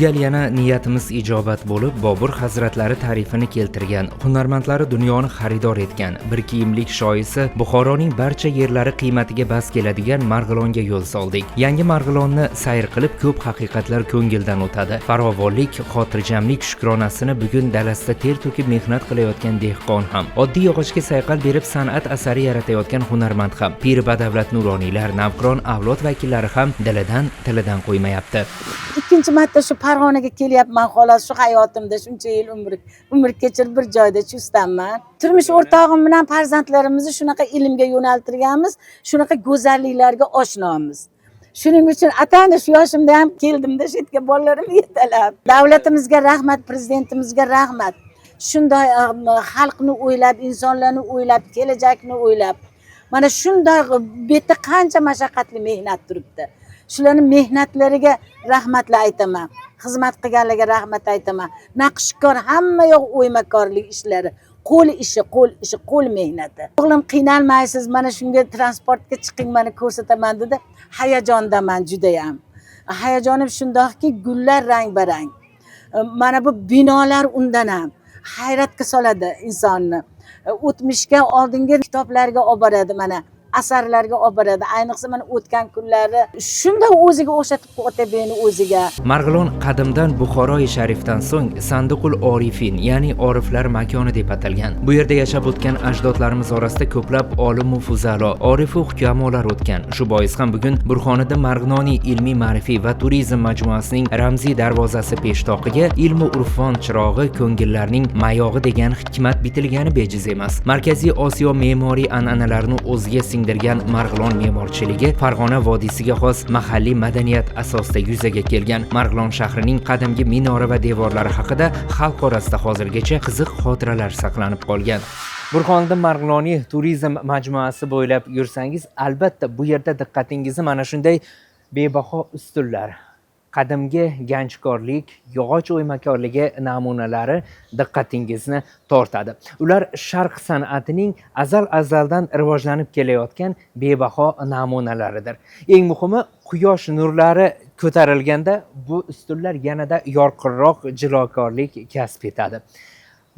gal yana niyatimiz ijobat bo'lib, Bobur hazratlari ta'rifini keltirgan, hunarmandlari dunyoni xaridor etgan, bir kiyimlik shoisi Buxoroning barcha yerlari qiymatiga bas keladigan Marg'ilonga yo'l soldik. Yangi Marg'ilonni sayr qilib, ko'p haqiqatlar ko'ngildan o'tadi. Farovonlik, xotirjamlik shukronasini bugun dalasida ter to'kib mehnat qilayotgan dehqon ham, oddiy yog'ochga sayqal berib san'at asari yaratayotgan hunarmand ham, pir badavlat nuroniylar, navqiron avlod vakillari ham tilidan qo'ymayapti. Ikkinchi marta shu Farg'onaga kelyapman, xolos shu hayotimda shuncha yil umr kechirib bir joyda chustmanman. Turmush o'rtog'im bilan farzandlarimizni shunaqa ilmga yo'naltirganmiz, shunaqa go'zalliklarga oshnomiz. Shuning uchun atayni shu yoshimda ham keldimda shu yerga bolalarim yetalab. Davlatimizga rahmat, prezidentimizga rahmat. Shunday xalqni o'ylab, insonlarni o'ylab, kelajakni o'ylab. Mana shunday betda qancha mashaqqatli mehnat turibdi. Shularning mehnatlariga rahmatlar aytaman. Xizmat qilganlarga rahmat aytaman. Naqshkor hamma yoq o'ymakorlik ishlari, qo'l ishi, qo'l mehnati. O'g'lim qiynalmaysiz, mana shunga transportga chiqing, mana ko'rsataman dedi. Hayajondaman juda ham. Hayajonim shundoqki, gullar rang-barang. Mana bu binolar undan ham hayratga soladi insonni. O'tmishga, oldingi kitoblarga olib boradi mana. Asarlarga olib boradi. Ayniqsa mana o'tgan kunlari shunda o'ziga o'xshatib qo'yadi beni o'ziga. Marg'ilon qadimdan Buxoroi sharifdan so'ng Sandiqul Orifin, ya'ni oriflar makoni deb atalgan. Bu yerda yashab o'tgan ajdodlarimiz orasida ko'plab olim va fuzalo, orif va hukamolar o'tgan. Shu bois ham bugun Burxoniddin Marg'iloniy ilmiy ma'rifiy va turizm majmuasining ramziy darvozasi peshtoqiga ilm va urfon chirog'i, ko'ngillarning mayog'i degan hikmat bitilgani bejiz emas. Markaziy Osiyo me'moriy an'analarini o'ziga singdirgan Marg'ilon me'morchiligi Farg'ona vodiysiga xos mahalliy madaniyat asosida yuzaga kelgan. Marg'ilon shahrining qadimgi minora va devorlari haqida xalq orasida hozirgacha qiziq xotiralar saqlanib qolgan. Burxoniddin Marg'iloniy turizm majmuasi bo'ylab yursangiz, albatta bu yerda diqqatingizni mana shunday bebaho ustunlar, qadimgi ganchkorlik, yog'och o'ymakorligi namunalari diqqatingizni tortadi. Ular sharq san'atining azaldan rivojlanib kelayotgan bebaho namunalaridir. Eng muhimi, quyosh nurlari ko'tarilganda bu ustunlar yanada yorqinroq jilokorlik kasb etadi.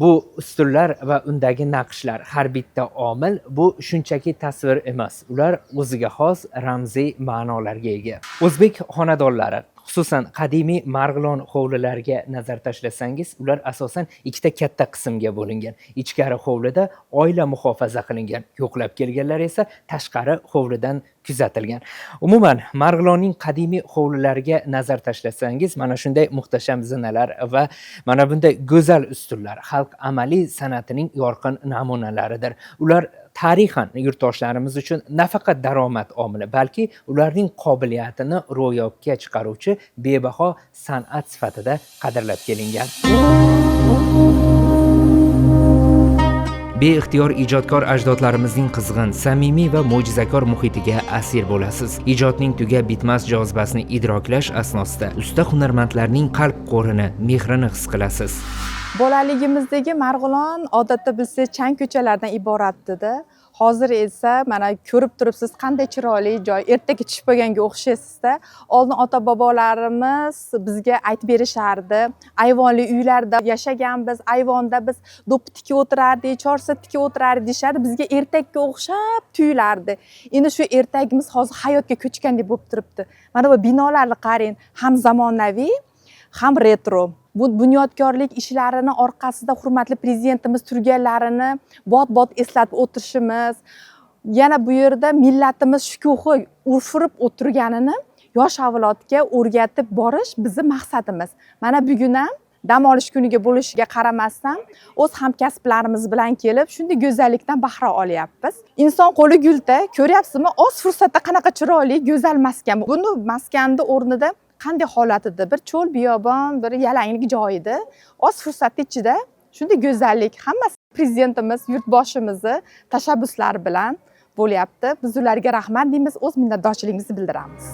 Bu ustunlar va undagi naqshlar har bitta omil bu shunchaki tasvir emas. Ular o'ziga xos ramziy ma'nolarga ega. O'zbek xonadonlari, xususan qadimiy Marg'ilon hovlilariga nazar tashlasangiz, ular asosan ikkita katta qismga bo'lingan. Ichkari hovlida oila muhofaza qilingan, yo'qlab kelganlar esa tashqari hovlidan kuzatilgan. Umuman Marg'ilonning qadimiy hovlilariga nazar tashlasangiz, mana shunday muhtasham zinalar va mana bunday go'zal ustunlar xalq amaliy san'atining yorqin namunalaridir. Ular tarixan yurtdoshlarimiz uchun nafaqat daromad omili, balki ularning qobiliyatini ro'yobga chiqaruvchi bebaho san'at sifatida qadrlab kelingan. Beixtiyor ijodkor ajdodlarimizning qizg'in, samimiy va mo'jizakor muhitiga asir bo'lasiz. Ijodning tugab bitmas jozibasini idroklash asnosida usta hunarmandlarning qalb qo'rini, mehrini his qilasiz. Bolaligimizdagi Marg'ilon odatda bilsangiz chang ko'chalardan iborat edi. Hozir esa mana ko'rib turibsiz qanday chiroyli joy, ertaga tushib bo'lganga o'xshaysizda. Oldin ota-bobolarimiz bizga aytib berishardi. Ayvonli uylarda yashaganmiz, ayvonda biz do'ppi tikib o'tirardik, chorsa tikib o'tirardik deshardi. Bizga ertakka o'xshab tuyulardi. Endi shu ertagimiz hozir hayotga ko'chgandek bo'lib turibdi. Mana bu binolarni qarang, ham zamonaviy, ham retro. Bu bunyodkorlik ishlarini orqasida hurmatli prezidentimiz turganlarini bot eslatib o'tirishimiz, yana bu yerda millatimiz shukuhi urfurib o'tirganini yosh avlodga o'rgatib borish bizning maqsadimiz. Mana bugun ham dam olish kuniga bo'lishiga qaramasdan o'z hamkasblarimiz bilan kelib shunday go'zallikdan bahra olyapmiz. Inson qo'li gulda, ko'ryapsizmi? Oz fursatda qanaqa chiroyli, go'zal maskan. Buni maskanning o'rnida qanday holat edi? Bir cho'l biyobon, bir yalanglik joy edi. Oz fursat ichida shunday go'zallik, hammasi prezidentimiz, yurtboshimizni tashabbuslari bilan bo'lyapti. Biz ularga rahmat deymiz, o'z minnatdorchiligimizni bildiramiz.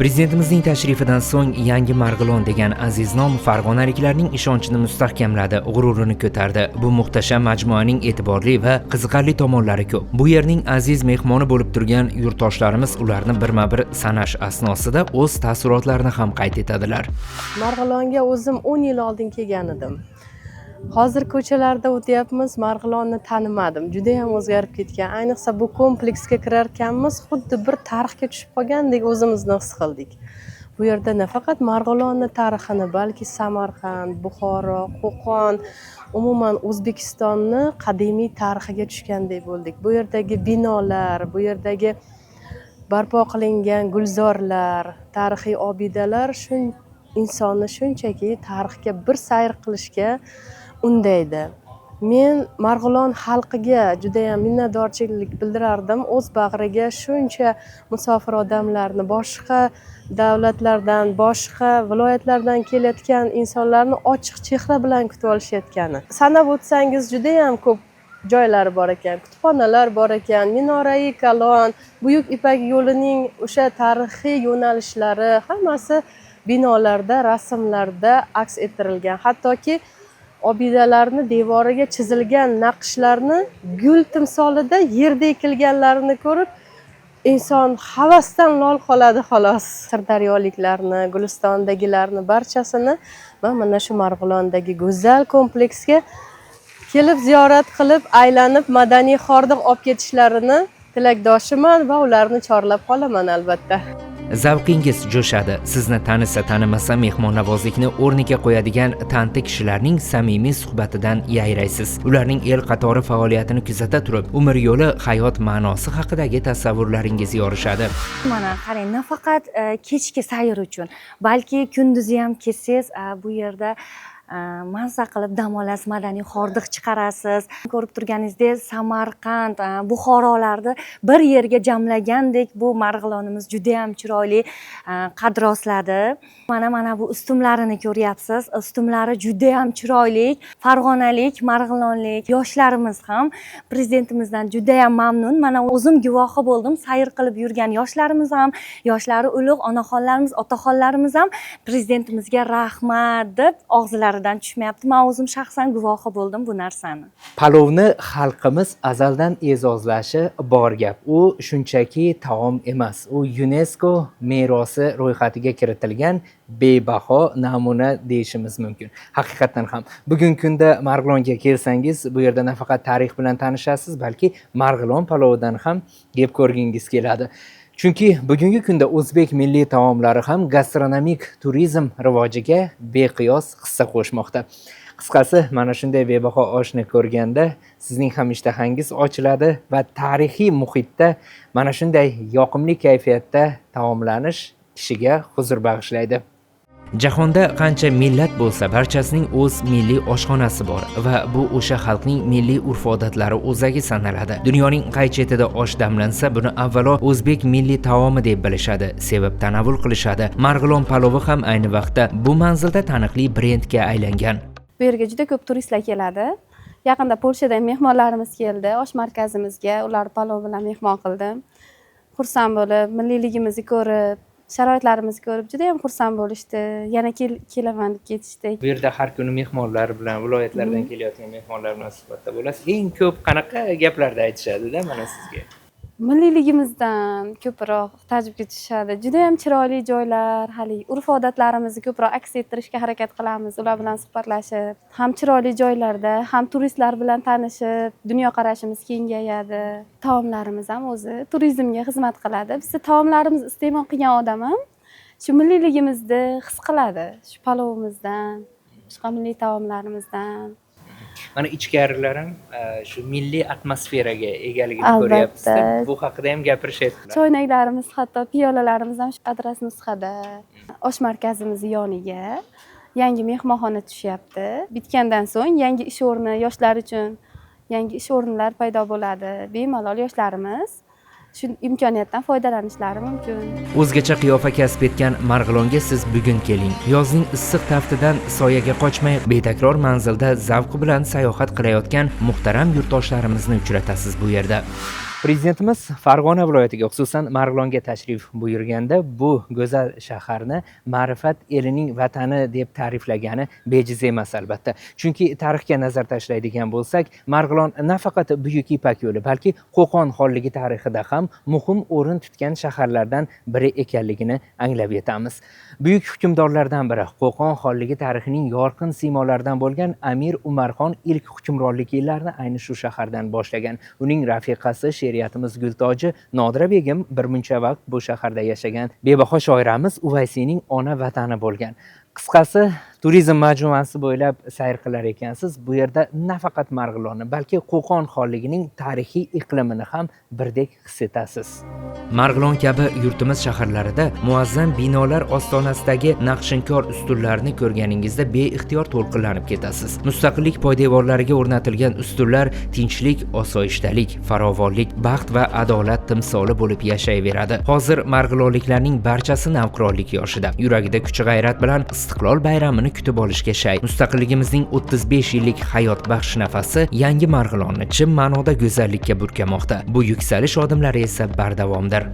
Prezidentimizning tashrifidan so'ng yangi Marg'ilon degan aziz nom farg'onaliklarning ishonchini mustahkamladi, g'ururini ko'tardi. Bu muhtasham majmuaning e'tiborli va qiziqarli tomonlari ko'p. Bu yerning aziz mehmoni bo'lib turgan yurtdoshlarimiz ularni birma-bir sanash asnosida o'z taassurotlarini ham qayd etadilar. Marg'ilonga o'zim 10 yil oldin kelgan edim. Hozir ko'chalarda o'tyapmiz, Marg'ilonni tanimadim. Juda ham o'zgarib ketgan. Ayniqsa bu kompleksga kirarkanmiz, xuddi bir tarixga tushib qolgandek o'zimizni his qildik. Bu yerda nafaqat Marg'ilonni tarixini, balki Samarqand, Buxoro, Qo'qon, umuman O'zbekistonni qadimiy tarixiga tushgandek bo'ldik. Bu yerdagi binolar, bu yerdagi barpo qilingan gulzorlar, tarixiy obidalar insonni shunchaki tarixga bir sayr qilishga undaydi. Men Marg'ilon xalqiga juda ham minnatdorchilik bildirardim. O'z bag'riga shuncha musofir odamlarni, boshqa davlatlardan, boshqa viloyatlardan kelayotgan insonlarni ochiq chehra bilan kutib olishayotgani. Sanab o'tsangiz juda ham ko'p joylari bor ekan, kutubxonalar bor ekan, Minorai Kalon, Buyuk Ipak yo'lining o'sha tarixiy yo'nalishlari hammasi binolarda, rasmlarda aks ettirilgan. Hattoki obidalarni devoriga chizilgan naqshlarni gul timsolida yerda ekilganlarini ko'rib, inson havasdan lol qoladi xolos. Sirdaryoliklarni, Gulistondagilarni barchasini va mana shu Marg'ilondagi go'zal kompleksga kelib ziyorat qilib, aylanib madaniy hordiq olib ketishlarini tilakdoshiman va ularni chorlab qolaman albatta. Zavqingiz jo'shadi. Sizni tanisa tanimasa mehmonnavozlikni o'rniga qo'yadigan tanti kishilarning samimiy suhbatidan yayraysiz. Ularning el qatori faoliyatini kuzata turib, umr yo'li, hayot ma'nosi haqidagi tasavvurlaringiz yorishadi. Mana qarang, nafaqat kechki sayr uchun, balki kunduzi ham kelsangiz, bu yerda mazza qilib dam olasiz, madaniy hordiq chiqarasiz. Ko'rib turganingizdek, Samarqand, Buxorolarni bir yerga jamlagandek bu Marg'ilonimiz juda ham chiroyli qad rostladi. Mana bu ustumlarini ko'ryapsiz. Ustumlari juda ham chiroyli. Farg'onalik, Marg'ilonlik yoshlarimiz ham prezidentimizdan juda ham mamnun. Mana o'zim guvohi bo'ldim. Sayr qilib yurgan yoshlarimiz ham, yoshlari ulug' onaxonlarimiz, otaxonlarimiz ham prezidentimizga rahmat deb og'zilari tushmayapti. Men o'zim shaxsan guvohi bo'ldim bu narsani. Palovni xalqimiz azaldan e'zozlashi bor gap. U shunchaki taom emas. U UNESCO merosi ro'yxatiga kiritilgan bebaho namuna deyishimiz mumkin. Haqiqatan ham bugungi kunda Marg'ilonga kelsangiz, bu yerda nafaqat tarix bilan tanishasiz, balki Marg'ilon palovidan ham yeb ko'rgingiz keladi. Chunki bugungi kunda o'zbek milliy taomlari ham gastronomik turizm rivojiga beqiyos hissa qo'shmoqda. Qisqasi, mana shunday bebaho oshni ko'rganda sizning ham ishtahangiz ochiladi va tarixiy muhitda mana shunday yoqimli kayfiyatda taomlanish kishiga huzur bag'ishlaydi. Jahonda qancha millat bo'lsa, barchasining o'z milliy oshxonasi bor va bu o'sha xalqning milliy urf-odatlari o'zagi sanaladi. Dunyoning qay chetida osh damlansa, buni avvalo o'zbek milliy taomi deb bilishadi, sevib tanovul qilishadi. Marg'ilon palovi ham ayni vaqtda bu manzilda taniqli brendga aylangan. Bu yerga juda ko'p turistlar keladi. Yaqinda Polshadan mehmonlarimiz keldi, osh markazimizga. Ular palov bilan mehmon qildim. Xursand bo'lib, milliyligimizni ko'rib, sharoitlarimizni ko'rib juda ham xursand bo'lishdi. Yana kelaman deb ketishdi. Bu yerda har kuni mehmonlar bilan, viloyatlardan kelayotgan mehmonlar bilan suhbatda bo'lasiz. Eng ko'p qanaqa gaplarda aytishadi-da mana sizga? Milliyligimizdan ko'proq tajribga tushadi. Juda ham chiroyli joylar, hali urf-odatlarimizni ko'proq aks ettirishga harakat qilamiz. Ular bilan suhbatlashib, ham chiroyli joylarda, ham turistlar bilan tanishib, dunyoqarashimiz kengayadi. Taomlarimiz ham o'zi turizmga xizmat qiladi. Biz taomlarimizni iste'mol qilgan odam ham shu milliyligimizni his qiladi. Shu palovimizdan, boshqa milliy taomlarimizdan. Mana ichkarilar ham shu milliy atmosferaga egaligini ko'ryapsiz. Bu haqida ham gapirishyaptilar. Choynaklarimiz, hatto piyolalarimiz ham shu adras nusxada. Osh markazimiz yoniga yangi mehmonxona tushyapti. Bitgandan so'ng yangi ish o'rni yoshlar uchun yangi ish o'rinlar paydo bo'ladi. Bemalol yoshlarimiz shu imkoniyatdan foydalanishlari mumkin. O'zgacha qiyofa kasb etgan Marg'ilonga siz bugun keling. Yozning issiq taftidan soyaga qochmay, betakror manzilda zavq bilan sayohat qilayotgan muhtaram yurtdoshlarimizni uchratasiz bu yerda. Prezidentimiz Farg'ona viloyatiga, xususan Marg'ilonga tashrif buyurganda bu go'zal shaharni ma'rifat elining vatani deb ta'riflagani bejiz emas albatta. Chunki tarixga nazar tashlaydigan bo'lsak, Marg'ilon nafaqat Buyuk Ipak yo'li, balki Qo'qon xonligi tarixida ham muhim o'rin tutgan shaharlardan biri ekanligini anglab yetamiz. Buyuk hukmdorlardan biri Qo'qon xonligi tarixining yorqin siymolaridan bo'lgan Amir Umarxon ilk hukmronlik yillarini ayni shu shahardan boshlagan. Uning rafiqasi she'riyatimiz Gultoji Nodira begim bir muncha vaqt bu shaharda yashagan bebaho shoiramiz Uvaysiyning ona vatani bo'lgan. Qisqasi, turizm majmuasi bo'ylab sayr qilar ekansiz, bu yerda nafaqat Marg'ilonni, balki Qo'qon xonligining tarixiy iqlimini ham birdek his etasiz. Marg'ilon kabi yurtimiz shaharlarida muazzam binolar ostonasidagi naqshinkor ustunlarni ko'rganingizda beixtiyor to'lqinlanib ketasiz. Mustaqillik poydevorlariga o'rnatilgan ustunlar tinchlik, osoyishtalik, farovonlik, baxt va adolat timsoli bo'lib yashayveradi. Hozir marg'ilonliklarning barchasi navqironlik yoshida, yuragida kuch-g'ayrat bilan Istiqlol bayramini kutib olishga shay. Mustaqilligimizning 35 yillik hayot baxsh nafasi yangi Marg'ilonni chin ma'noda go'zallikka burkamoqda. Bu yuksalish odimlari esa bardavomdir.